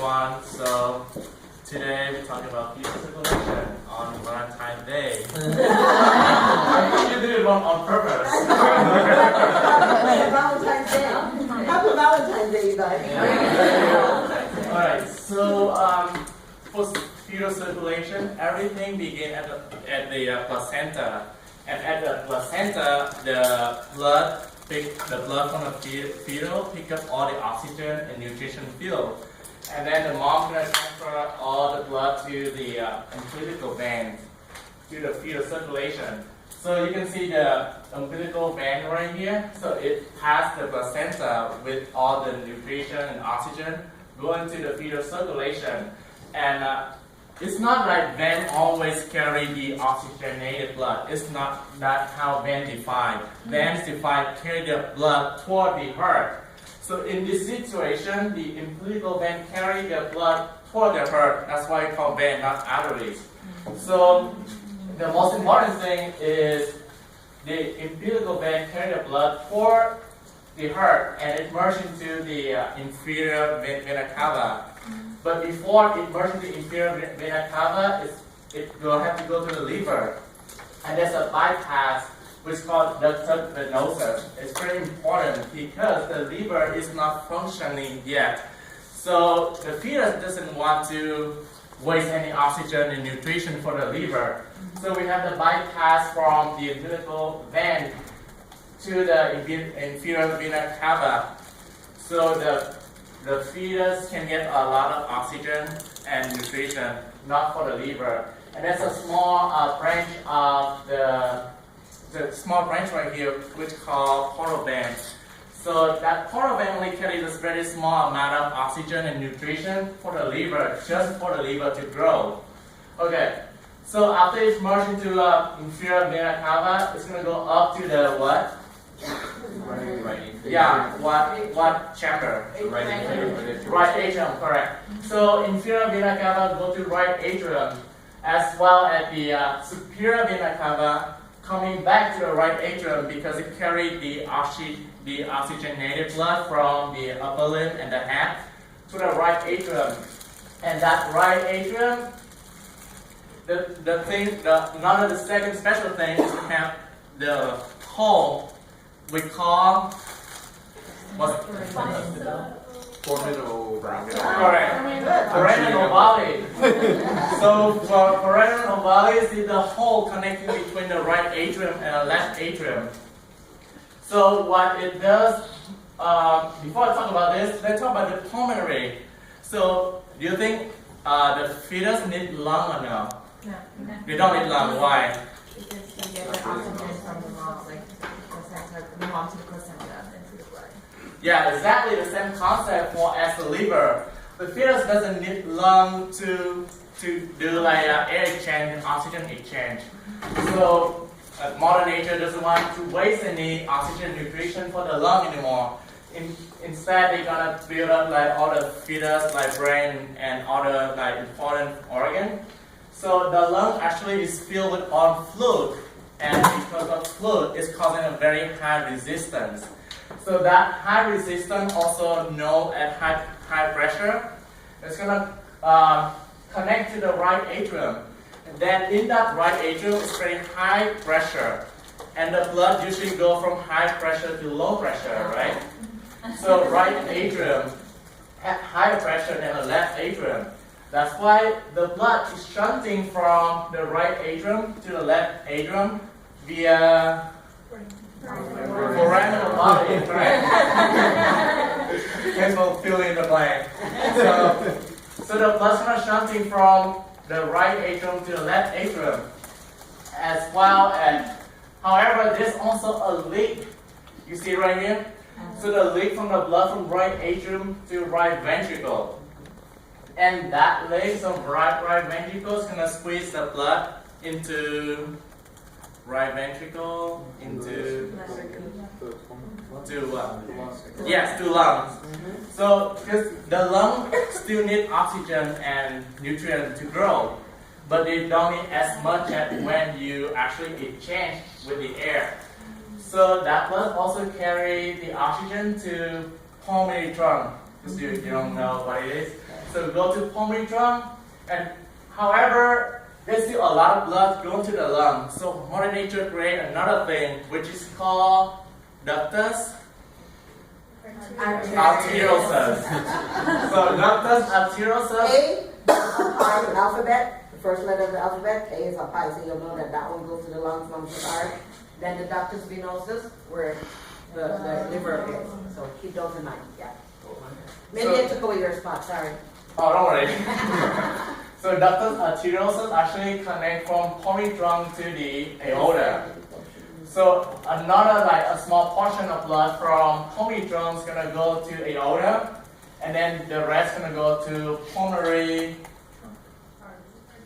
everyone. So today we're talking about fetal circulation on Valentine's Day. I think you did it on purpose. Valentine's Day. Happy Valentine's Day, you guys. Alright, so for fetal circulation, everything begins at the placenta. And at the placenta, the blood from the fetal pick up all the oxygen and nutrition field. And then the mom's going to transfer all the blood to the umbilical vein, to the fetal circulation. So you can see the umbilical vein right here. So it passes the placenta with all the nutrition and oxygen going to the fetal circulation. And it's not like vein always carry the oxygenated blood. It's not that how vein defined. Veins defined carry the blood toward the heart. So in this situation, the umbilical vein carry the blood toward the heart. That's why we call vein, not arteries. So the most important thing is the umbilical vein carry the blood toward the heart, and it merges into the inferior vena cava. But before it merges into the inferior vena cava, it will have to go to the liver. And there's a bypass which is called ductus venosus. It's very important because the liver is not functioning yet. So the fetus doesn't want to waste any oxygen and nutrition for the liver. So we have the bypass from the umbilical vein to the inferior vena cava. So the fetus can get a lot of oxygen and nutrition, not for the liver. And there's a small branch of the small branch right here, which is called portal vein. So that portal vein only carries a very small amount of oxygen and nutrition for the liver, just for the liver to grow. Okay, so after it's merged into inferior vena cava, it's going to go up to the what? Yeah, what chamber? Right atrium, correct. So inferior vena cava go to right atrium, as well as the superior vena cava coming back to the right atrium because it carried the oxygenated blood from the upper limb and the head to the right atrium. And that right atrium, the second special thing is to have the hole we call what's formidable bracket. Correct. Foramen ovale. So for foramen ovale is the hole connecting between the right atrium and the left atrium. So what it does, before I talk about this, let's talk about the pulmonary. So do you think the fetus need lung or no? No. They don't need lung. Why? Because you get the oxygen from the mom, like the mom to the placenta and to the blood. Yeah, exactly the same concept for as the liver. The fetus doesn't need lung to do like air exchange and oxygen exchange. So modern nature doesn't want to waste any oxygen nutrition for the lung anymore. Instead, they're gonna build up like all the fetus, like brain and other like important organ. So the lung actually is filled with all fluid, and because of fluid, it's causing a very high resistance. So that high resistance, also known as high pressure, is gonna connect to the right atrium. And then in that right atrium, it's very high pressure, and the blood usually go from high pressure to low pressure, right? So right atrium at higher pressure than the left atrium. That's why the blood is shunting from the right atrium to the left atrium via foramen ovale, correct? Guys will fill in the blank. So the blood's not shunting from the right atrium to the left atrium, as well as, however, there's also a leak. You see right here? So the leak from the blood from right atrium to right ventricle. And that leak from right ventricle is gonna squeeze the blood into right ventricle, into what? Yes, to lungs. So because the lung still need oxygen and nutrients to grow, but they don't need as much as when you actually exchange with the air. So that blood also carry the oxygen to pulmonary trunk. Because you don't know what it is. so go to pulmonary drum, and however, there's still a lot of blood going to the lung. So Mother Nature created another thing which is called ductus arteriosus. So ductus arteriosus. A, pi, the alphabet, the first letter of the alphabet, A is a pi, so you'll know that one goes to the lungs, lungs is R. Then the ductus venosus, where the liver is. So keep those in mind, yeah. Maybe I took away your spot, sorry. Oh, don't worry. So ductus arteriosus actually connect from pulmonary drum to the aorta. So another a small portion of blood from pulmonary drum is gonna go to aorta, and then the rest gonna go to pulmonary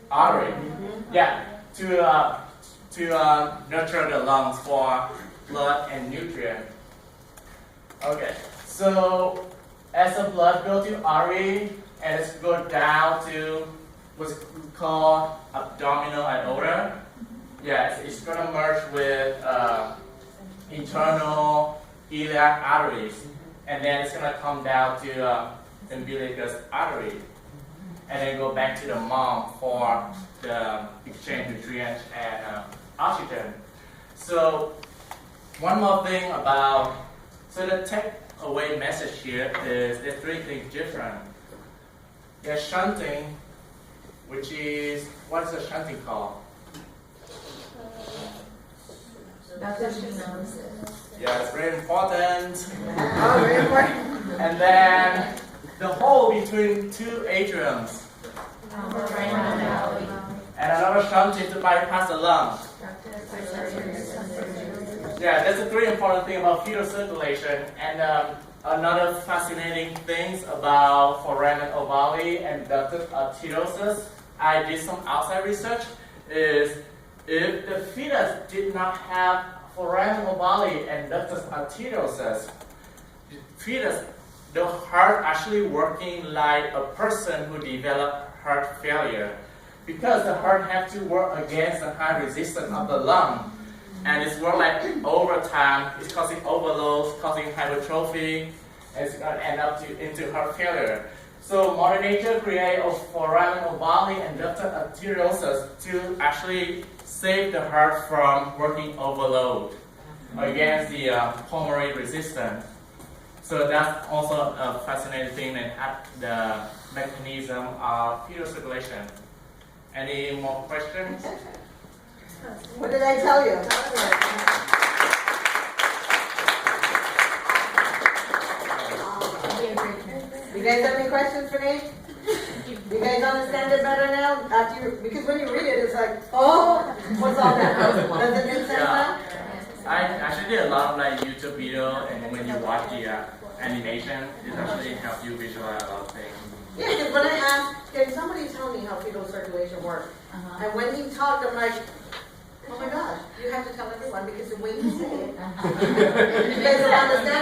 artery. Yeah, to nurture the lungs for blood and nutrient. Okay, so as the blood go to artery and it's go down to what's called abdominal aorta. Yes, it's gonna merge with internal iliac arteries, and then it's gonna come down to umbilicus artery, and then go back to the mom for the exchange nutrients and oxygen. So one more thing about, so the takeaway message here is there's three things different. There's shunting, which is, what is the shunting called? Yeah, it's very important. Oh, very important. And then the hole between two atriums. And another shunting to bypass the lung. Yeah, that's the three important thing about fetal circulation. And another fascinating things about foramen ovale and ductus arteriosus, I did some outside research, is if the fetus did not have foramen ovale and ductus arteriosus, the heart actually working like a person who developed heart failure, because the heart has to work against the high resistance of the lung, and it's work like over time. It's causing overload, causing hypertrophy, and it's going to end up into heart failure. So Mother Nature created a foramen ovale and ductus arteriosus to actually save the heart from working overload against the pulmonary resistance. So that's also a fascinating thing, and the mechanism of fetal circulation. Any more questions? What did I tell you? You guys have any questions for me? You guys understand it better now? Because when you read it, it's like, oh, what's all that? Does it make sense now? I actually did a lot of YouTube video, and when you watch the animation, it actually helps you visualize a lot of things. Yeah, because when I asked, can somebody tell me how fetal circulation works? And when he talked, I'm like, oh my gosh, you have to tell everyone because the way you say it. You guys don't understand